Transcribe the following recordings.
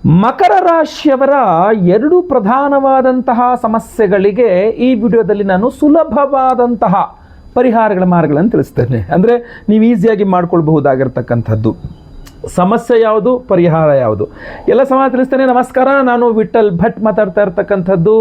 ಮಕರ ರಾಶಿಯವರ ಎರಡು ಪ್ರಧಾನವಾದಂತಹ ಸಮಸ್ಯೆಗಳಿಗೆ ಈ ವಿಡಿಯೋದಲ್ಲಿ ನಾನು ಸುಲಭವಾದಂತಹ ಪರಿಹಾರಗಳ ಮಾರ್ಗಗಳನ್ನು ತಿಳಿಸ್ತೇನೆ. ಅಂದರೆ ನೀವು ಈಸಿಯಾಗಿ ಮಾಡ್ಕೊಳ್ಬಹುದಾಗಿರ್ತಕ್ಕಂಥದ್ದು. ಸಮಸ್ಯೆ ಯಾವುದು, ಪರಿಹಾರ ಯಾವುದು ಎಲ್ಲ ಸಮಾನ ತಿಳಿಸ್ತೇನೆ. ನಮಸ್ಕಾರ, ನಾನು ವಿಠಲ್ ಭಟ್ ಮಾತಾಡ್ತಾ ಇರ್ತಕ್ಕಂಥದ್ದು.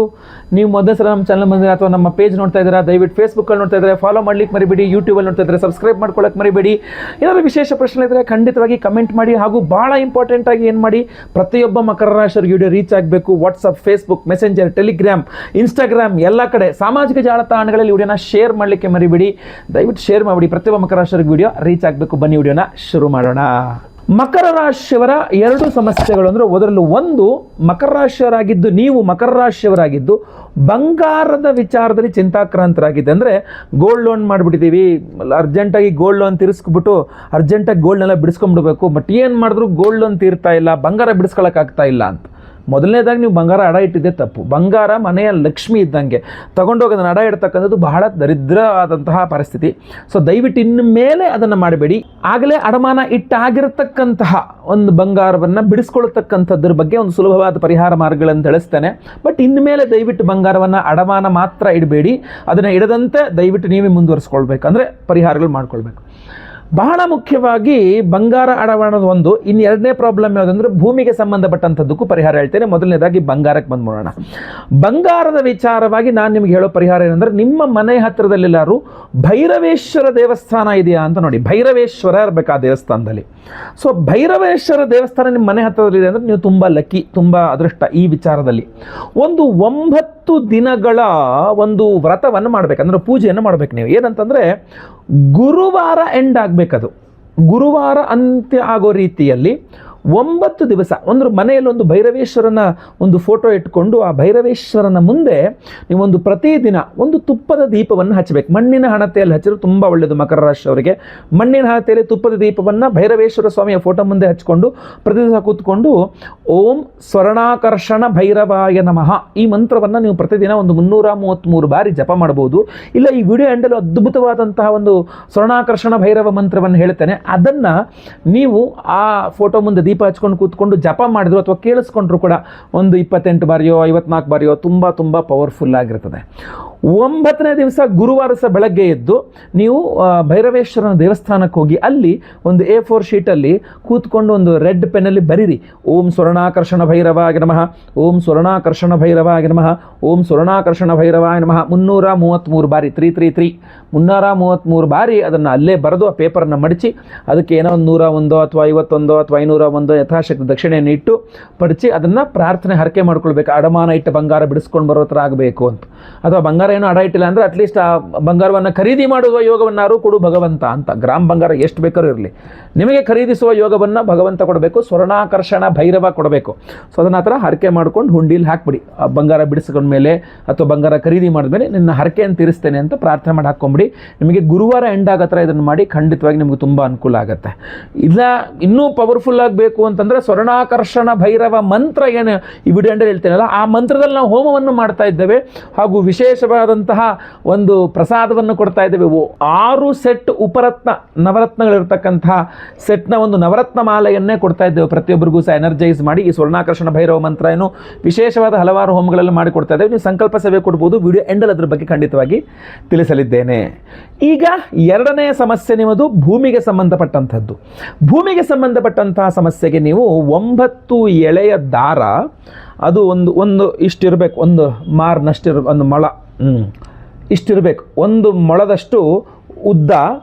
ನೀವು ಮೊದಲ ಸಲ ನಮ್ಮ ಚಾನಲ್ ಬಂದರೆ ಅಥವಾ ನಮ್ಮ ಪೇಜ್ ನೋಡ್ತಾ ಇದ್ದೀರಾ, ದಯವಿಟ್ಟು ಫೇಸ್ಬುಕ್ಕಲ್ಲಿ ನೋಡ್ತಾ ಇದ್ದಾರೆ ಫಾಲೋ ಮಾಡ್ಲಿಕ್ಕೆ ಮರಿಬೇಡಿ. ಯೂಟ್ಯೂಬಲ್ಲಿ ನೋಡ್ತಾ ಇದ್ದಾರೆ ಸಬ್ಸ್ಕ್ರೈಬ್ ಮಾಡ್ಕೊಳ್ಳೋಕೆ ಮರಿಬೇಡಿ. ಏನಾದರೂ ವಿಶೇಷ ಪ್ರಶ್ನೆ ಇದ್ದರೆ ಖಂಡಿತವಾಗಿ ಕಮೆಂಟ್ ಮಾಡಿ. ಹಾಗೂ ಭಾಳ ಇಂಪಾರ್ಟೆಂಟಾಗಿ ಏನು ಮಾಡಿ, ಪ್ರತಿಯೊಬ್ಬ ಮಕರ ರಾಶಿಯವರಿಗೆ ವಿಡಿಯೋ ರೀಚ್ ಆಗಬೇಕು. WhatsApp, Facebook, messenger, Telegram, Instagram ಎಲ್ಲ ಕಡೆ ಸಾಮಾಜಿಕ ಜಾಲತಾಣಗಳಲ್ಲಿ ವಿಡಿಯೋನ ಶೇರ್ ಮಾಡಲಿಕ್ಕೆ ಮರಿಬೇಡಿ. ದಯವಿಟ್ಟು ಶೇರ್ ಮಾಡಿಬಿಡಿ. ಪ್ರತಿಯೊಬ್ಬ ಮಕರ ರಾಶಿಯವರಿಗೆ ವಿಡಿಯೋ ರೀಚ್ ಆಗಬೇಕು. ಬನ್ನಿ ವಿಡಿಯೋನ ಶುರು ಮಾಡೋಣ. ಮಕರ ರಾಶಿಯವರ ಎರಡು ಸಮಸ್ಯೆಗಳು ಅಂದರೆ, ಅದರಲ್ಲೂ ಒಂದು, ಮಕರ ರಾಶಿಯವರಾಗಿದ್ದು ನೀವು ಮಕರ ರಾಶಿಯವರಾಗಿದ್ದು ಬಂಗಾರದ ವಿಚಾರದಲ್ಲಿ ಚಿಂತಾಕ್ರಾಂತರಾಗಿದೆ. ಅಂದರೆ ಗೋಲ್ಡ್ ಲೋನ್ ಮಾಡಿಬಿಟ್ಟಿದ್ದೀವಿ, ಅರ್ಜೆಂಟಾಗಿ ಗೋಲ್ಡ್ ಲೋನ್ ತೀರಿಸ್ಬಿಟ್ಟು ಅರ್ಜೆಂಟಾಗಿ ಗೋಲ್ಡ್ನೆಲ್ಲ ಬಿಡಿಸ್ಕೊಂಡ್ಬಿಡ್ಬೇಕು. ಬಟ್ ಏನು ಮಾಡಿದ್ರು ಗೋಲ್ಡ್ ಲೋನ್ ತೀರ್ತಾ ಇಲ್ಲ, ಬಂಗಾರ ಬಿಡಿಸ್ಕೊಳ್ಳೋಕ್ಕಾಗ್ತಾ ಇಲ್ಲ ಅಂತ. ಮೊದಲನೇದಾಗಿ ನೀವು ಬಂಗಾರ ಅಡ ಇಟ್ಟಿದ್ದೆ ತಪ್ಪು. ಬಂಗಾರ ಮನೆಯ ಲಕ್ಷ್ಮಿ ಇದ್ದಂಗೆ, ತಗೊಂಡೋಗಿ ಅದನ್ನು ಅಡ ಇಡ್ತಕ್ಕಂಥದ್ದು ಬಹಳ ದರಿದ್ರವಾದಂತಹ ಪರಿಸ್ಥಿತಿ. ಸೊ ದಯವಿಟ್ಟು ಇನ್ನು ಮೇಲೆ ಅದನ್ನು ಮಾಡಬೇಡಿ. ಆಗಲೇ ಅಡಮಾನ ಇಟ್ಟಾಗಿರತಕ್ಕಂತಹ ಒಂದು ಬಂಗಾರವನ್ನು ಬಿಡಿಸ್ಕೊಳ್ತಕ್ಕಂಥದ್ರ ಬಗ್ಗೆ ಒಂದು ಸುಲಭವಾದ ಪರಿಹಾರ ಮಾರ್ಗಗಳನ್ನು ತಿಳಿಸ್ತೇನೆ. ಬಟ್ ಇನ್ನು ಮೇಲೆ ದಯವಿಟ್ಟು ಬಂಗಾರವನ್ನು ಅಡಮಾನ ಮಾತ್ರ ಇಡಬೇಡಿ. ಅದನ್ನು ಇಡದಂತೆ ದಯವಿಟ್ಟು ನೀವೇ ಮುಂದುವರಿಸ್ಕೊಳ್ಬೇಕು, ಅಂದರೆ ಪರಿಹಾರಗಳು ಮಾಡ್ಕೊಳ್ಬೇಕು. ಬಹಳ ಮುಖ್ಯವಾಗಿ ಬಂಗಾರ ಅಡಮಾನದ ಒಂದು. ಇನ್ನು ಎರಡನೇ ಪ್ರಾಬ್ಲಮ್ ಯಾವುದಂದ್ರೆ ಭೂಮಿಗೆ ಸಂಬಂಧಪಟ್ಟಂಥದ್ದಕ್ಕೂ ಪರಿಹಾರ ಹೇಳ್ತೇನೆ. ಮೊದಲನೇದಾಗಿ ಬಂಗಾರಕ್ಕೆ ಬಂದ್ಬಿಡೋಣ. ಬಂಗಾರದ ವಿಚಾರವಾಗಿ ನಾನು ನಿಮ್ಗೆ ಹೇಳೋ ಪರಿಹಾರ ಏನಂದರೆ, ನಿಮ್ಮ ಮನೆ ಹತ್ತಿರದಲ್ಲೆಲ್ಲರೂ ಭೈರವೇಶ್ವರ ದೇವಸ್ಥಾನ ಇದೆಯಾ ಅಂತ ನೋಡಿ. ಭೈರವೇಶ್ವರ ಇರಬೇಕು ಆ ದೇವಸ್ಥಾನದಲ್ಲಿ. ಸೊ ಭೈರವೇಶ್ವರ ದೇವಸ್ಥಾನ ನಿಮ್ಮ ಮನೆ ಹತ್ತಿರದಲ್ಲಿದೆ ಅಂದರೆ ನೀವು ತುಂಬ ಲಕ್ಕಿ, ತುಂಬ ಅದೃಷ್ಟ ಈ ವಿಚಾರದಲ್ಲಿ. ಒಂದು 9 ದಿನಗಳ ಒಂದು ವ್ರತವನ್ನು ಮಾಡಬೇಕು, ಅಂದರೆ ಪೂಜೆಯನ್ನು ಮಾಡಬೇಕು ನೀವು. ಏನಂತಂದರೆ ಗುರುವಾರ ಎಂಡ್ ಆಗಬೇಕದು. ಗುರುವಾರ ಅಂತ್ಯ ಆಗೋ ರೀತಿಯಲ್ಲಿ 9 ದಿವಸ ಒಂದು ಮನೆಯಲ್ಲಿ ಒಂದು ಭೈರವೇಶ್ವರನ ಒಂದು ಫೋಟೋ ಇಟ್ಕೊಂಡು ಆ ಭೈರವೇಶ್ವರನ ಮುಂದೆ ನೀವೊಂದು ಪ್ರತಿದಿನ ಒಂದು ತುಪ್ಪದ ದೀಪವನ್ನು ಹಚ್ಚಬೇಕು. ಮಣ್ಣಿನ ಹಣತೆಯಲ್ಲಿ ಹಚ್ಚಿದ್ರೆ ತುಂಬ ಒಳ್ಳೆಯದು ಮಕರ ರಾಶಿಯವರಿಗೆ. ಮಣ್ಣಿನ ಹಣತೆಯಲ್ಲಿ ತುಪ್ಪದ ದೀಪವನ್ನು ಭೈರವೇಶ್ವರ ಸ್ವಾಮಿಯ ಫೋಟೋ ಮುಂದೆ ಹಚ್ಕೊಂಡು ಪ್ರತಿ ದಿವಸ ಕೂತ್ಕೊಂಡು ಓಂ ಸ್ವರ್ಣಾಕರ್ಷಣ ಭೈರವಾಯ ನಮಃ ಈ ಮಂತ್ರವನ್ನು ನೀವು ಪ್ರತಿದಿನ ಒಂದು 333 ಬಾರಿ ಜಪ ಮಾಡಬಹುದು. ಇಲ್ಲ, ಈ ವಿಡಿಯೋ ಎಂಡಲ್ಲಿ ಅದ್ಭುತವಾದಂತಹ ಒಂದು ಸ್ವರ್ಣಾಕರ್ಷಣ ಭೈರವ ಮಂತ್ರವನ್ನು ಹೇಳ್ತೇನೆ. ಅದನ್ನು ನೀವು ಆ ಫೋಟೋ ಮುಂದೆ ದೀಪ ಹಚ್ಕೊಂಡು ಕೂತ್ಕೊಂಡು ಜಪ ಮಾಡಿದ್ರು ಅಥವಾ ಕೇಳಿಸ್ಕೊಂಡ್ರು ಕೂಡ ಒಂದು 28 ಬಾರಿಯೋ 54 ಬಾರಿಯೋ ತುಂಬ ಪವರ್ಫುಲ್ ಆಗಿರ್ತದೆ. 9ನೇ ದಿವಸ ಗುರುವಾರ ಸಹ ಬೆಳಗ್ಗೆ ಎದ್ದು ನೀವು ಭೈರವೇಶ್ವರನ ದೇವಸ್ಥಾನಕ್ಕೆ ಹೋಗಿ ಅಲ್ಲಿ ಒಂದು A4 ಶೀಟಲ್ಲಿ ಕೂತ್ಕೊಂಡು ಒಂದು ರೆಡ್ ಪೆನ್ನಲ್ಲಿ ಬರೀರಿ, ಓಂ ಸ್ವರ್ಣಾಕರ್ಷಣ ಭೈರವಾಯ ನಮಃ, ಓಂ ಸ್ವರ್ಣಾಕರ್ಷಣ ಭೈರವಾಯ ನಮಃ, ಓಂ ಸ್ವರ್ಣಾಕರ್ಷಣ ಭೈರವಾಯ ನಮಃ 333 ಬಾರಿ, 333 333 ಬಾರಿ ಅದನ್ನು ಅಲ್ಲೇ ಬರೆದು ಆ ಪೇಪರನ್ನು ಮಡಚಿ ಅದಕ್ಕೆ ಏನೋ ಒಂದು 101 ಅಥವಾ 51 ಅಥವಾ 501 ಯಥಾಶಕ್ತಿ ದಕ್ಷಿಣೆಯನ್ನು ಇಟ್ಟು ಪಡಿಸಿ ಅದನ್ನು ಪ್ರಾರ್ಥನೆ ಹರಕೆ ಮಾಡ್ಕೊಳ್ಬೇಕು. ಅಡಮಾನ ಇಟ್ಟ ಬಂಗಾರ ಬಿಡಿಸ್ಕೊಂಡು ಬರೋ ಥರ ಆಗಬೇಕು ಅಂತ. ಅಥವಾ ಬಂಗಾರ ಏನೋ ಅಡ ಇಟ್ಟಿಲ್ಲ ಅಂದರೆ ಅಟ್ಲೀಸ್ಟ್ ಆ ಬಂಗಾರವನ್ನು ಖರೀದಿ ಮಾಡುವ ಯೋಗವನ್ನಾರು ಕೊಡು ಭಗವಂತ ಅಂತ. ಗ್ರಾಮ್ ಬಂಗಾರ ಎಷ್ಟು ಬೇಕಾದ್ರೂ ಇರಲಿ, ನಿಮಗೆ ಖರೀದಿಸುವ ಯೋಗವನ್ನು ಭಗವಂತ ಕೊಡಬೇಕು. ಸ್ವರ್ಣಾಕರ್ಷಣ ಭೈರವ ಕೊಡಬೇಕು. ಸೊ ಅದನ್ನ ಆ ಥರ ಹರಕೆ ಮಾಡ್ಕೊಂಡು ಹುಂಡೀಲಿ ಹಾಕ್ಬಿಡಿ. ಆ ಬಂಗಾರ ಬಿಡಿಸ್ಕೊಂಡ್ಮೇಲೆ ಅಥವಾ ಬಂಗಾರ ಖರೀದಿ ಮಾಡಿದ್ಮೇಲೆ ನಿನ್ನ ಹರಕೆಯನ್ನು ತೀರಿಸ್ತೇನೆ ಅಂತ ಪ್ರಾರ್ಥನೆ ಮಾಡಿ ಹಾಕ್ಕೊಂಬಿಡಿ. ನಿಮಗೆ ಗುರುವಾರ ಎಂಡ್ ಆಗೋ ಥರ ಇದನ್ನು ಮಾಡಿ, ಖಂಡಿತವಾಗಿ ನಿಮಗೆ ತುಂಬ ಅನುಕೂಲ ಆಗುತ್ತೆ. ಇಲ್ಲ ಇನ್ನೂ ಪವರ್ಫುಲ್ ಆಗಬೇಕು ಅಂತಂದರೆ ಸ್ವರ್ಣಾಕರ್ಷಣ ಭೈರವ ಮಂತ್ರ ಏನು ಈ ವಿಡಿಯೋ ಎಂಡಲ್ಲಿ ಹೇಳ್ತೇನಲ್ಲ, ಆ ಮಂತ್ರದಲ್ಲಿ ನಾವು ಹೋಮವನ್ನು ಮಾಡ್ತಾ ಇದ್ದೇವೆ. ಹಾಗೂ ವಿಶೇಷವಾದಂತಹ ಒಂದು ಪ್ರಸಾದವನ್ನು ಕೊಡ್ತಾ ಇದ್ದೇವೆ. 6 ಸೆಟ್ ಉಪರತ್ನ ನವರತ್ನಗಳಿರ್ತಕ್ಕಂತಹ ಸೆಟ್ನ ಒಂದು ನವರತ್ನ ಮಾಲೆಯನ್ನೇ ಕೊಡ್ತಾ ಇದ್ದೇವೆ ಪ್ರತಿಯೊಬ್ಬರಿಗೂ ಸಹ ಎನರ್ಜೈಸ್ ಮಾಡಿ. ಈ ಸ್ವರ್ಣಾಕರ್ಷಣ ಭೈರವ ಮಂತ್ರ ಏನು ವಿಶೇಷವಾದ ಹಲವಾರು ಹೋಮಗಳಲ್ಲಿ ಮಾಡಿ ಕೊಡ್ತಾ ಇದ್ದೇವೆ. ನೀವು ಸಂಕಲ್ಪ ಸೇವೆ ಕೊಡ್ಬೋದು. ವಿಡಿಯೋ ಎಂಡಲ್ಲಿ ಅದ್ರ ಬಗ್ಗೆ ಖಂಡಿತವಾಗಿ ತಿಳಿಸಲಿದ್ದೇನೆ. ಈಗ ಎರಡನೇ ಸಮಸ್ಯೆ ನಿಮ್ಮದು ಭೂಮಿಗೆ ಸಂಬಂಧಪಟ್ಟಂಥದ್ದು. ಭೂಮಿಗೆ ಸಂಬಂಧಪಟ್ಟಂತಹ ಸಮಸ್ಯೆಗೆ ನೀವು 9 ಎಳೆಯ ದಾರ, ಅದು ಒಂದು ಇಷ್ಟಿರಬೇಕು, ಒಂದು ಒಂದು ಮೊಳ ಇಷ್ಟಿರಬೇಕು, ಒಂದು ಮೊಳದಷ್ಟು ಉದ್ದ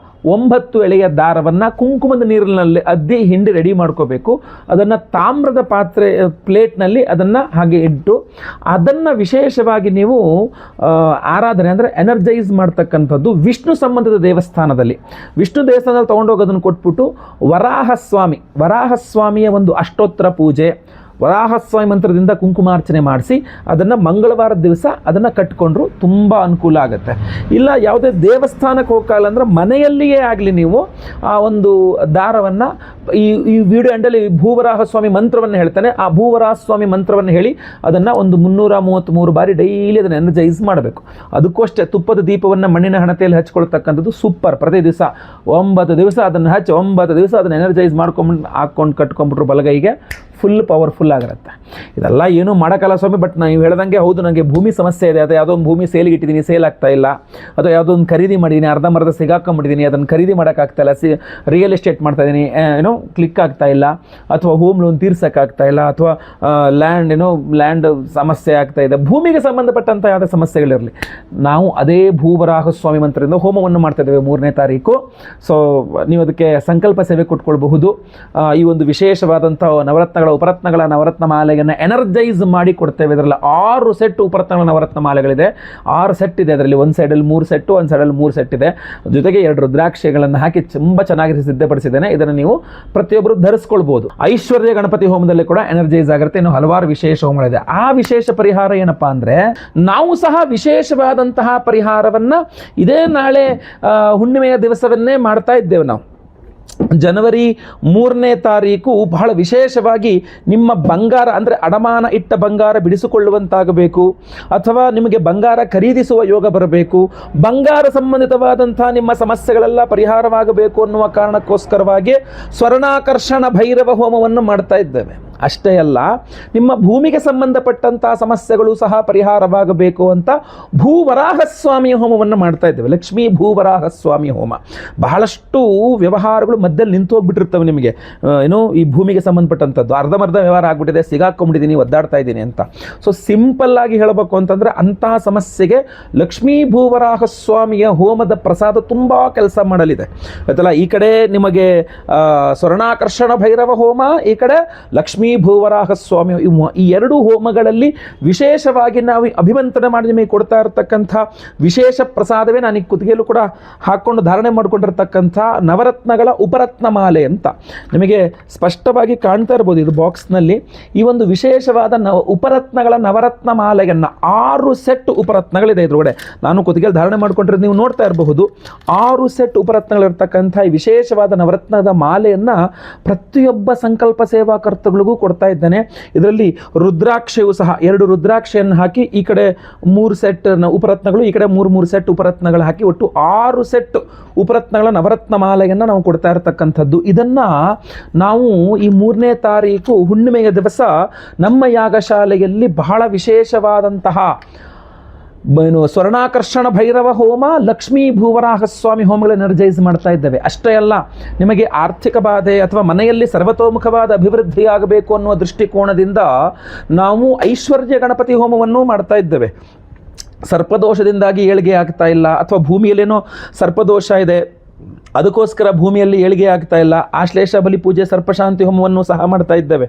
9 ಎಳೆಯ ದಾರವನ್ನು ಕುಂಕುಮದ ನೀರಿನಲ್ಲಿ ಅದ್ದಿ ಹಿಂಡಿ ರೆಡಿ ಮಾಡ್ಕೋಬೇಕು. ಅದನ್ನು ತಾಮ್ರದ ಪ್ಲೇಟ್ನಲ್ಲಿ ಅದನ್ನು ಹಾಗೆ ಇಟ್ಟು ಅದನ್ನು ವಿಶೇಷವಾಗಿ ನೀವು ಆರಾಧನೆ ಅಂದರೆ ಎನರ್ಜೈಸ್ ಮಾಡ್ತಕ್ಕಂಥದ್ದು ವಿಷ್ಣು ಸಂಬಂಧದ ದೇವಸ್ಥಾನದಲ್ಲಿ. ವಿಷ್ಣು ದೇವಸ್ಥಾನದಲ್ಲಿ ತೊಗೊಂಡೋಗೋದನ್ನು ಕೊಟ್ಬಿಟ್ಟು ವರಾಹಸ್ವಾಮಿಯ ಒಂದು ಅಷ್ಟೋತ್ತರ ಪೂಜೆ, ವರಾಹಸ್ವಾಮಿ ಮಂತ್ರದಿಂದ ಕುಂಕುಮಾರ್ಚನೆ ಮಾಡಿಸಿ ಅದನ್ನು ಮಂಗಳವಾರದ ದಿವಸ ಅದನ್ನು ಕಟ್ಟಿಕೊಂಡ್ರು ತುಂಬ ಅನುಕೂಲ ಆಗುತ್ತೆ. ಇಲ್ಲ ಯಾವುದೇ ದೇವಸ್ಥಾನಕ್ಕೆ ಹೋಗಲ್ಲ ಅಂದರೆ ಮನೆಯಲ್ಲಿಯೇ ಆಗಲಿ ನೀವು ಆ ಒಂದು ದಾರವನ್ನು ಈ ವಿಡಿಯೋ ಎಂಡಲ್ಲಿ ಭೂವರಾಹಸ್ವಾಮಿ ಮಂತ್ರವನ್ನು ಹೇಳ್ತಾನೆ. ಆ ಭೂವರಾಹಸ್ವಾಮಿ ಮಂತ್ರವನ್ನು ಹೇಳಿ ಅದನ್ನು ಒಂದು 333 ಬಾರಿ ಡೈಲಿ ಅದನ್ನು ಎನರ್ಜೈಸ್ ಮಾಡಬೇಕು. ಅದಕ್ಕೂ ಅಷ್ಟೇ ತುಪ್ಪದ ದೀಪವನ್ನು ಮಣ್ಣಿನ ಹಣತೆಯಲ್ಲಿ ಹಚ್ಕೊಳ್ತಕ್ಕಂಥದ್ದು ಸೂಪರ್. ಪ್ರತಿ ದಿವಸ 9 ದಿವಸ ಅದನ್ನು ಹಚ್ಚಿ 9 ದಿವಸ ಅದನ್ನು ಎನರ್ಜೈಸ್ ಹಾಕ್ಕೊಂಡು ಕಟ್ಕೊಂಡ್ಬಿಟ್ರು ಬಲಗೈಗೆ ಫುಲ್ ಪವರ್ಫುಲ್ ಆಗಿರುತ್ತೆ. ಇದೆಲ್ಲ ಏನೂ ಮಾಡೋಕ್ಕಲ್ಲ ಸ್ವಾಮಿ, ಬಟ್ ನೀವು ಹೇಳ್ದಂಗೆ ಹೌದು ನನಗೆ ಭೂಮಿ ಸಮಸ್ಯೆ ಇದೆ, ಅದು ಯಾವುದೋ ಒಂದು ಭೂಮಿ ಸೇಲ್ಗೆ ಇಟ್ಟಿದ್ದೀನಿ, ಸೇಲ್ ಆಗ್ತಾ ಇಲ್ಲ, ಅಥವಾ ಯಾವುದೋ ಒಂದು ಖರೀದಿ ಮಾಡಿದ್ದೀನಿ, ಅರ್ಧಂಬರ್ಧ ಸಿಗಾಕೊಂಬಿಟ್ಟಿದ್ದೀನಿ, ಅದನ್ನು ಖರೀದಿ ಮಾಡೋಕ್ಕಾಗ್ತಾ ಇಲ್ಲ, ರಿಯಲ್ ಎಸ್ಟೇಟ್ ಮಾಡ್ತಾ ಇದ್ದೀನಿ, ಕ್ಲಿಕ್ ಆಗ್ತಾ ಇಲ್ಲ, ಅಥವಾ ಹೋಮ್ ಲೋನ್ ತೀರ್ಸೋಕ್ಕಾಗ್ತಾ ಇಲ್ಲ, ಅಥವಾ ಲ್ಯಾಂಡ್ ಸಮಸ್ಯೆ ಆಗ್ತಾ ಇದೆ, ಭೂಮಿಗೆ ಸಂಬಂಧಪಟ್ಟಂಥ ಯಾವುದೇ ಸಮಸ್ಯೆಗಳಿರಲಿ, ನಾವು ಅದೇ ಭೂವರಾಹ ಸ್ವಾಮಿ ಮಂತ್ರದಿಂದ ಹೋಮವನ್ನು ಮಾಡ್ತಾ ಇದ್ದೇವೆ 3ನೇ ತಾರೀಕು. ಸೊ ನೀವು ಅದಕ್ಕೆ ಸಂಕಲ್ಪ ಸೇವೆ ಕೊಟ್ಕೊಳ್ಬಹುದು. ಈ ಒಂದು ವಿಶೇಷವಾದಂಥ ನವರತ್ನಗಳ ಉಪರತ್ನಗಳ ನವರತ್ನ ಮಾಲೆಯನ್ನು ಎನರ್ಜೈಸ್ ಮಾಡಿ ಕೊಡ್ತೇವೆ. ಇದರಲ್ಲಿ 6 ಸೆಟ್ ಉಪರತ್ನಗಳ ನವರತ್ನ ಮಾಲೆಗಳಿದೆ, 6 ಸೆಟ್ ಇದೆ. ಅದರಲ್ಲಿ ಒಂದು ಸೈಡಲ್ಲಿ 3 ಸೆಟ್ಟು, ಒಂದು ಸೈಡಲ್ಲಿ 3 ಸೆಟ್ ಇದೆ. ಜೊತೆಗೆ 2 ರುದ್ರಾಕ್ಷಿಗಳನ್ನು ಹಾಕಿ ತುಂಬ ಚೆನ್ನಾಗಿ ಸಿದ್ಧಪಡಿಸಿದ್ದೇನೆ. ಇದನ್ನು ನೀವು ಪ್ರತಿಯೊಬ್ಬರು ಧರಿಸ್ಕೊಳ್ಬಹುದು. ಐಶ್ವರ್ಯ ಗಣಪತಿ ಹೋಮದಲ್ಲಿ ಕೂಡ ಎನರ್ಜೈಸ್ ಆಗಿರುತ್ತೆ. ಇನ್ನು ಹಲವಾರು ವಿಶೇಷ ಹೋಮಗಳಿದೆ. ಆ ವಿಶೇಷ ಪರಿಹಾರ ಏನಪ್ಪಾ ಅಂದರೆ, ನಾವು ಸಹ ವಿಶೇಷವಾದಂತಹ ಪರಿಹಾರವನ್ನು ಇದೇ ನಾಳೆ ಹುಣ್ಣಿಮೆಯ ದಿವಸವನ್ನೇ ಮಾಡ್ತಾ ಇದ್ದೇವೆ. ನಾವು ಜನವರಿ 3ನೇ ತಾರೀಕು ಬಹಳ ವಿಶೇಷವಾಗಿ ನಿಮ್ಮ ಬಂಗಾರ ಅಂದರೆ ಅಡಮಾನ ಇಟ್ಟ ಬಂಗಾರ ಬಿಡಿಸಿಕೊಳ್ಳುವಂತಾಗಬೇಕು, ಅಥವಾ ನಿಮಗೆ ಬಂಗಾರ ಖರೀದಿಸುವ ಯೋಗ ಬರಬೇಕು, ಬಂಗಾರ ಸಂಬಂಧಿತವಾದಂಥ ನಿಮ್ಮ ಸಮಸ್ಯೆಗಳೆಲ್ಲ ಪರಿಹಾರವಾಗಬೇಕು ಅನ್ನುವ ಕಾರಣಕ್ಕೋಸ್ಕರವಾಗಿ ಸ್ವರ್ಣಾಕರ್ಷಣ ಭೈರವ ಹೋಮವನ್ನು ಮಾಡ್ತಾ ಇದ್ದೇವೆ. ಅಷ್ಟೇ ಅಲ್ಲ, ನಿಮ್ಮ ಭೂಮಿಗೆ ಸಂಬಂಧಪಟ್ಟಂಥ ಸಮಸ್ಯೆಗಳು ಸಹ ಪರಿಹಾರವಾಗಬೇಕು ಅಂತ ಭೂವರಾಹಸ್ವಾಮಿ ಹೋಮವನ್ನು ಮಾಡ್ತಾ ಇದ್ದೇವೆ. ಲಕ್ಷ್ಮೀ ಭೂವರಾಹಸ್ವಾಮಿ ಹೋಮ. ಬಹಳಷ್ಟು ವ್ಯವಹಾರಗಳು ಮಧ್ಯದಲ್ಲಿ ನಿಂತು ಹೋಗ್ಬಿಟ್ಟಿರ್ತವೆ ನಿಮಗೆ, ಈ ಭೂಮಿಗೆ ಸಂಬಂಧಪಟ್ಟಂಥದ್ದು ಅರ್ಧಮರ್ಧ ವ್ಯವಹಾರ ಆಗ್ಬಿಟ್ಟಿದೆ, ಸಿಗಾಕೊಂಡ್ಬಿಟ್ಟಿದ್ದೀನಿ, ಒದ್ದಾಡ್ತಾ ಇದ್ದೀನಿ ಅಂತ. ಸೊ ಸಿಂಪಲ್ ಆಗಿ ಹೇಳಬೇಕು ಅಂತಂದರೆ ಅಂತಹ ಸಮಸ್ಯೆಗೆ ಲಕ್ಷ್ಮೀ ಭೂವರಾಹಸ್ವಾಮಿಯ ಹೋಮದ ಪ್ರಸಾದ ತುಂಬ ಕೆಲಸ ಮಾಡಲಿದೆ. ಆಯ್ತಲ್ಲ, ಈ ಕಡೆ ನಿಮಗೆ ಸ್ವರ್ಣಾಕರ್ಷಣ ಭೈರವ ಹೋಮ, ಈ ಕಡೆ ಲಕ್ಷ್ಮೀ ಭೂವರಾಹ ಸ್ವಾಮಿ. ಈ 2 ಹೋಮಗಳಲ್ಲಿ ವಿಶೇಷವಾಗಿ ನಾವು ಅಭಿಮಂತ್ರಣ ಮಾಡಿ ನಿಮಗೆ ಕೊಡ್ತಾ ಇರತಕ್ಕಂಥ ವಿಶೇಷ ಪ್ರಸಾದವೇ ನಾನು ಈ ಕುತ್ತಿಗೆಯಲ್ಲೂ ಕೂಡ ಹಾಕ್ಕೊಂಡು ಧಾರಣೆ ಮಾಡಿಕೊಂಡಿರ್ತಕ್ಕಂಥ ನವರತ್ನಗಳ ಉಪರತ್ನ ಮಾಲೆ ಅಂತ ನಿಮಗೆ ಸ್ಪಷ್ಟವಾಗಿ ಕಾಣ್ತಾ ಇರ್ಬೋದು ಇದು ಬಾಕ್ಸ್ನಲ್ಲಿ. ಈ ಒಂದು ವಿಶೇಷವಾದ ಉಪರತ್ನಗಳ ನವರತ್ನ ಮಾಲೆಯನ್ನು 6 ಸೆಟ್ ಉಪರತ್ನಗಳಿದೆ ಇದರೊಳಗಡೆ. ನಾನು ಕುತ್ತಿಗೆಯಲ್ಲಿ ಧಾರಣೆ ಮಾಡ್ಕೊಂಡಿರೋದು ನೀವು ನೋಡ್ತಾ ಇರಬಹುದು. 6 ಸೆಟ್ ಉಪರತ್ನಗಳಿರ್ತಕ್ಕಂಥ ಈ ವಿಶೇಷವಾದ ನವರತ್ನದ ಮಾಲೆಯನ್ನು ಪ್ರತಿಯೊಬ್ಬ ಸಂಕಲ್ಪ ಸೇವಾಕರ್ತಗಳಿಗೂ ಕೊಡ್ತಾ ಇದ್ದೇನೆ. ಇದರಲ್ಲಿ ರುದ್ರಾಕ್ಷಿಯು ಸಹ 2 ರುದ್ರಾಕ್ಷಿಯನ್ನು ಹಾಕಿ ಈ ಕಡೆ 3 ಸೆಟ್ ಉಪರತ್ನಗಳು, ಈ ಕಡೆ 3 ಸೆಟ್ ಉಪರತ್ನಗಳು ಹಾಕಿ ಒಟ್ಟು 6 ಸೆಟ್ ಉಪರತ್ನಗಳ ನವರತ್ನ ಮಾಲೆಯನ್ನು ನಾವು ಕೊಡ್ತಾ ಇರತಕ್ಕಂಥದ್ದು. ಇದನ್ನು ನಾವು ಈ 3ನೇ ತಾರೀಕು ಹುಣ್ಣಿಮೆಯ ದಿವಸ ನಮ್ಮ ಯಾಗಶಾಲೆಯಲ್ಲಿ ಬಹಳ ವಿಶೇಷವಾದಂತಹ ಸ್ವರ್ಣಾಕರ್ಷಣ ಭೈರವ ಹೋಮ, ಲಕ್ಷ್ಮೀ ಭೂವರಾಹಸ್ವಾಮಿ ಹೋಮಗಳು ಎನರ್ಜೈಸ್ ಮಾಡ್ತಾ ಇದ್ದೇವೆ. ಅಷ್ಟೇ ಅಲ್ಲ, ನಿಮಗೆ ಆರ್ಥಿಕ ಬಾಧೆ ಅಥವಾ ಮನೆಯಲ್ಲಿ ಸರ್ವತೋಮುಖವಾದ ಅಭಿವೃದ್ಧಿಯಾಗಬೇಕು ಅನ್ನುವ ದೃಷ್ಟಿಕೋನದಿಂದ ನಾವು ಐಶ್ವರ್ಯ ಗಣಪತಿ ಹೋಮವನ್ನು ಮಾಡ್ತಾ ಇದ್ದೇವೆ. ಸರ್ಪದೋಷದಿಂದಾಗಿ ಏಳಿಗೆ ಆಗ್ತಾ ಇಲ್ಲ, ಅಥವಾ ಭೂಮಿಯಲ್ಲೇನೋ ಸರ್ಪದೋಷ ಇದೆ, ಅದಕ್ಕೋಸ್ಕರ ಭೂಮಿಯಲ್ಲಿ ಏಳಿಗೆ ಆಗ್ತಾ ಇಲ್ಲ, ಆಶ್ಲೇಷ ಬಲಿ ಪೂಜೆ ಸರ್ಪಶಾಂತಿ ಹೋಮವನ್ನು ಸಹ ಮಾಡ್ತಾ ಇದ್ದೇವೆ.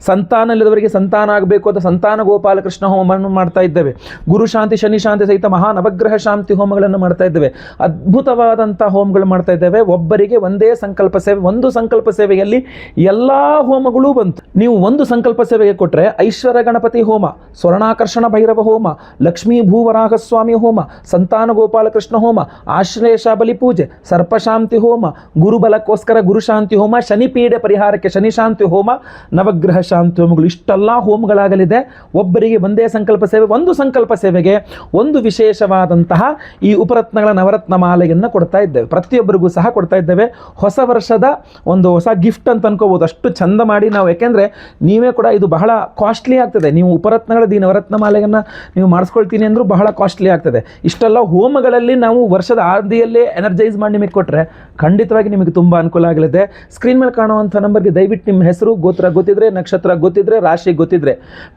ಸಂತಾನ ಇಲ್ಲದವರಿಗೆ ಸಂತಾನ ಆಗಬೇಕು ಅಂತ ಸಂತಾನ ಗೋಪಾಲಕೃಷ್ಣ ಹೋಮವನ್ನು ಮಾಡ್ತಾ ಇದ್ದೇವೆ. ಗುರು ಶಾಂತಿ ಶನಿ ಶಾಂತಿ ಸಹಿತ ಮಹಾ ನವಗ್ರಹ ಶಾಂತಿ ಹೋಮಗಳನ್ನು ಮಾಡ್ತಾ ಇದ್ದೇವೆ. ಅದ್ಭುತವಾದಂಥ ಹೋಮಗಳು ಮಾಡ್ತಾ ಇದ್ದೇವೆ. ಒಬ್ಬರಿಗೆ ಒಂದೇ ಸಂಕಲ್ಪ ಸೇವೆ, ಒಂದು ಸಂಕಲ್ಪ ಸೇವೆಯಲ್ಲಿ ಎಲ್ಲ ಹೋಮಗಳು ಬಂತು. ನೀವು ಒಂದು ಸಂಕಲ್ಪ ಸೇವೆಗೆ ಕೊಟ್ಟರೆ ಐಶ್ವರ್ಯ ಗಣಪತಿ ಹೋಮ, ಸ್ವರ್ಣಾಕರ್ಷಣ ಭೈರವ ಹೋಮ, ಲಕ್ಷ್ಮೀ ಭೂವರಾಹಸ್ವಾಮಿ ಹೋಮ, ಸಂತಾನ ಗೋಪಾಲಕೃಷ್ಣ ಹೋಮ, ಆಶ್ಲೇಷ ಬಲಿ ಪೂಜೆ, ಸರ್ಪಶಾಂತಿ ಹೋಮ, ಗುರುಬಲಕ್ಕೋಸ್ಕರ ಗುರು ಶಾಂತಿ ಹೋಮ, ಶನಿ ಪೀಡೆ ಪರಿಹಾರಕ್ಕೆ ಶನಿ ಶಾಂತಿ ಹೋಮ, ನವಗ್ರಹ ಶಾಂತಿ ಹೋಮಗಳು, ಇಷ್ಟೆಲ್ಲ ಹೋಮಗಳಾಗಲಿದೆ. ಒಬ್ಬರಿಗೆ ಒಂದೇ ಸಂಕಲ್ಪ ಸೇವೆ, ಒಂದು ಸಂಕಲ್ಪ ಸೇವೆಗೆ ಒಂದು ವಿಶೇಷವಾದಂತಹ ಈ ಉಪರತ್ನಗಳ ನವರತ್ನ ಮಾಲೆಯನ್ನು ಕೊಡ್ತಾ ಇದ್ದೇವೆ. ಪ್ರತಿಯೊಬ್ಬರಿಗೂ ಸಹ ಕೊಡ್ತಾ ಇದ್ದೇವೆ. ಹೊಸ ವರ್ಷದ ಒಂದು ಹೊಸ ಗಿಫ್ಟ್ ಅಂತ ಅನ್ಕೋಬಹುದು, ಅಷ್ಟು ಚಂದ ಮಾಡಿ ನಾವು. ಯಾಕೆಂದರೆ ನೀವೇ ಕೂಡ ಇದು ಬಹಳ ಕಾಸ್ಟ್ಲಿ ಆಗ್ತದೆ. ನೀವು ಉಪರತ್ನಗಳದ್ದು ಈ ನವರತ್ನ ಮಾಲೆಯನ್ನು ನೀವು ಮಾಡಿಸ್ಕೊಳ್ತೀನಿ ಅಂದರೂ ಬಹಳ ಕಾಸ್ಟ್ಲಿ ಆಗ್ತದೆ. ಇಷ್ಟೆಲ್ಲ ಹೋಮಗಳಲ್ಲಿ ನಾವು ವರ್ಷದ ಆದಿಯಲ್ಲೇ ಎನರ್ಜೈಸ್ ಮಾಡಿ ನಿಮಗೆ ಕೊಟ್ಟರೆ ಖಂಡಿತವಾಗಿ ನಿಮಗೆ ತುಂಬ ಅನುಕೂಲ ಆಗಲಿದೆ. ಸ್ಕ್ರೀನ್ ಮೇಲೆ ಕಾಣುವಂಥ ನಂಬರ್ಗೆ ದಯವಿಟ್ಟು ನಿಮ್ಮ ಹೆಸರು, ಗೋತ್ರ ಗೊತ್ತಿದ್ರೆ, ನಕ್ಷತ್ರ ಗೊತ್ತಿದ್ರೆ, ರಾಶಿ ಗೊತ್ತಿದ್ರೆ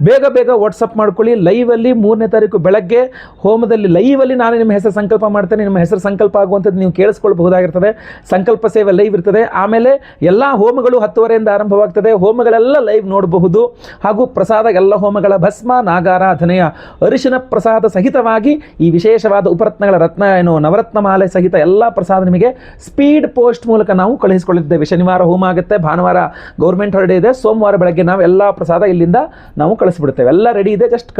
ಬೇಗ ಬೇಗ ವಾಟ್ಸಪ್ ಮಾಡ್ಕೊಳ್ಳಿ. ಲೈವಲ್ಲಿ 3ನೇ ತಾರೀಕು ಬೆಳಗ್ಗೆ ಹೋಮದಲ್ಲಿ ಲೈವಲ್ಲಿ ನಾನು ನಿಮ್ಮ ಹೆಸರು ಸಂಕಲ್ಪ ಮಾಡ್ತೇನೆ. ನಿಮ್ಮ ಹೆಸರು ಸಂಕಲ್ಪ ಆಗುವಂಥದ್ದು ನೀವು ಕೇಳಿಸ್ಕೊಳ್ಬಹುದಾಗಿರ್ತದೆ. ಸಂಕಲ್ಪ ಸೇವೆ ಲೈವ್ ಇರ್ತದೆ. ಆಮೇಲೆ ಎಲ್ಲ ಹೋಮಗಳು 10:30ಯಿಂದ ಆರಂಭವಾಗ್ತದೆ. ಹೋಮಗಳೆಲ್ಲ ಲೈವ್ ನೋಡಬಹುದು. ಹಾಗೂ ಪ್ರಸಾದ ಎಲ್ಲ ಹೋಮಗಳ ಭಸ್ಮ, ನಾಗಾರಾಧನೆಯ ಅರಿಶಿನ ಪ್ರಸಾದ ಸಹಿತವಾಗಿ ಈ ವಿಶೇಷವಾದ ಉಪರತ್ನಗಳ ನವರತ್ನ ಮಾಲೆ ಸಹಿತ ಎಲ್ಲ ಪ್ರಸಾದ ನಿಮಗೆ ಸ್ಪೀಡ್ ಪೋಸ್ಟ್ ಮೂಲಕ ನಾವು ಕಳುಹಿಸಿಕೊಳ್ಳಿದ್ದೇವೆ. ಶನಿವಾರ ಹೋಮ ಆಗುತ್ತೆ, ಭಾನುವಾರ ಗೌರ್ಮೆಂಟ್ ಹಾಲಿಡೇ ಇದೆ, ಸೋಮವಾರ ಬೆಳಗ್ಗೆ ನಾವು ಎಲ್ಲ ಪ್ರಸಾದ ಇಲ್ಲಿಂದ ನಾವು ಕಳಿಸ್ಬಿಡ್ತೇವೆ. ಎಲ್ಲ ರೆಡಿ ಇದೆ, ಜಸ್ಟ್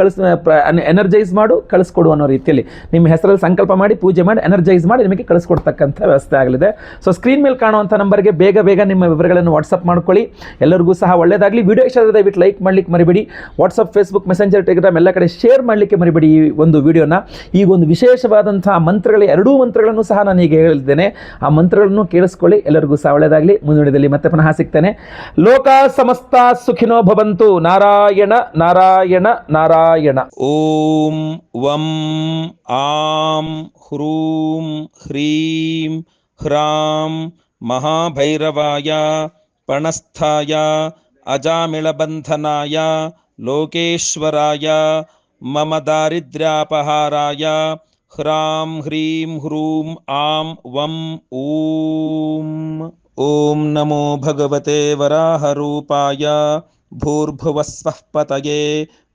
ಎನರ್ಜೈಸ್ ಮಾಡು ಕಳಿಸ್ಕೊಡು ಅನ್ನೋ ರೀತಿಯಲ್ಲಿ ನಿಮ್ಮ ಹೆಸರಲ್ಲಿ ಸಂಕಲ್ಪ ಮಾಡಿ ಪೂಜೆ ಮಾಡಿ ಎನರ್ಜೈಸ್ ಮಾಡಿ ನಿಮಗೆ ಕಳಿಸ್ಕೊಡ್ತಕ್ಕಂಥ ವ್ಯವಸ್ಥೆ ಆಗಲಿದೆ. ಸೊ ಸ್ಕ್ರೀನ್ ಮೇಲೆ ಕಾಣುವಂಥ ನಂಬರ್ಗೆ ಬೇಗ ಬೇಗ ನಿಮ್ಮ ವಿವರಗಳನ್ನು ವಾಟ್ಸಪ್ ಮಾಡ್ಕೊಳ್ಳಿ. ಎಲ್ಲರಿಗೂ ಸಹ ಒಳ್ಳೆಯದಾಗಲಿ. ವಿಡಿಯೋ ಇಷ್ಟ ಆದರೆ ದಯವಿಟ್ಟು ಲೈಕ್ ಮಾಡಲಿಕ್ಕೆ ಮರಿಬೇಡಿ. ವಾಟ್ಸಪ್, ಫೇಸ್ಬುಕ್, ಮೆಸೆಂಜರ್, ಟೆಲಿಗ್ರಾಮ್ ಎಲ್ಲ ಕಡೆ ಶೇರ್ ಮಾಡಲಿಕ್ಕೆ ಮರಿಬೇಡಿ ಈ ಒಂದು ವಿಡಿಯೋನ. ಈಗ ಒಂದು ವಿಶೇಷವಾದಂಥ ಮಂತ್ರಗಳ 2 ಮಂತ್ರಗಳನ್ನು ಸಹ ನಾನು ಈಗ ಹೇಳಿದ್ದೇನೆ. ಆ ಮಂತ್ರಗಳನ್ನು ಕೇಳಿಸ್ಕೊಳ್ಳಿ. ಎಲ್ಲರಿಗೂ ಸಹ ಒಳ್ಳೆಯದಾಗಲಿ. ಮುಂದಿನದಲ್ಲಿ ಮತ್ತೆ ಪುನಃ ಸಿಗ್ತೇನೆ. ಲೋಕ ಸಮಸ್ತ ಸುಖಿನೋ ಭವಂತು. ನಾರಾಯಣ ನಾರಾಯಣ ನಾರಾಯಣ. ಓಂ ವಂ ಆಂ ಹ್ರೂಂ ಹ್ರೀಂ ಹ್ರಾಂ ಮಹಾಭೈರವಾಯ ಪಣಸ್ಥಾಯ ಅಜಾಮಿಳಬಂಧನಾಯ ಲೋಕೇಶ್ವರಾಯ ಮಮ ದಾರಿದ್ರ್ಯಾಪಹಾರಾಯ ಹ್ರಾಂ ಹ್ರೀಂ ಹ್ರೂಂ ಆಂ ವಂ ಓಂ. ಓಂ ನಮೋ ಭಗವತೆ ವರಾಹರೂಪಾಯ ಭೂರ್ಭುವಸ್ವಃ ಪತಯೇ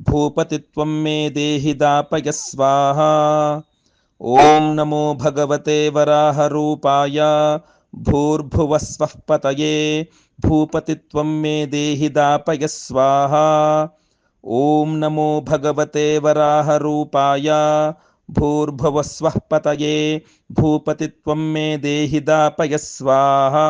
ಭೂಪತಿ ತ್ವಂ ಮೇ ದೇಹಿ ದಾಪಯ ಸ್ವಾಹಾ. ಓಂ ನಮೋ ಭಗವತೆ ವರಾಹರೂಪಾಯ ಭೂರ್ಭುವಸ್ವಃ ಪತಯೇ ಭೂಪತಿ ತ್ವಂ ಮೇ ದೇಹಿ ದಾಪಯ ಸ್ವಾಹಾ. ಓಂ ನಮೋ ಭಗವತೆ ವರಾಹರೂಪಾಯ ಭೂರ್ಭುವಸ್ವಃ ಪತಯೇ ಭೂಪತಿ ತ್ವಂ ಮೇ ದೇಹಿ ದಾಪಯ ಸ್ವಾಹಾ.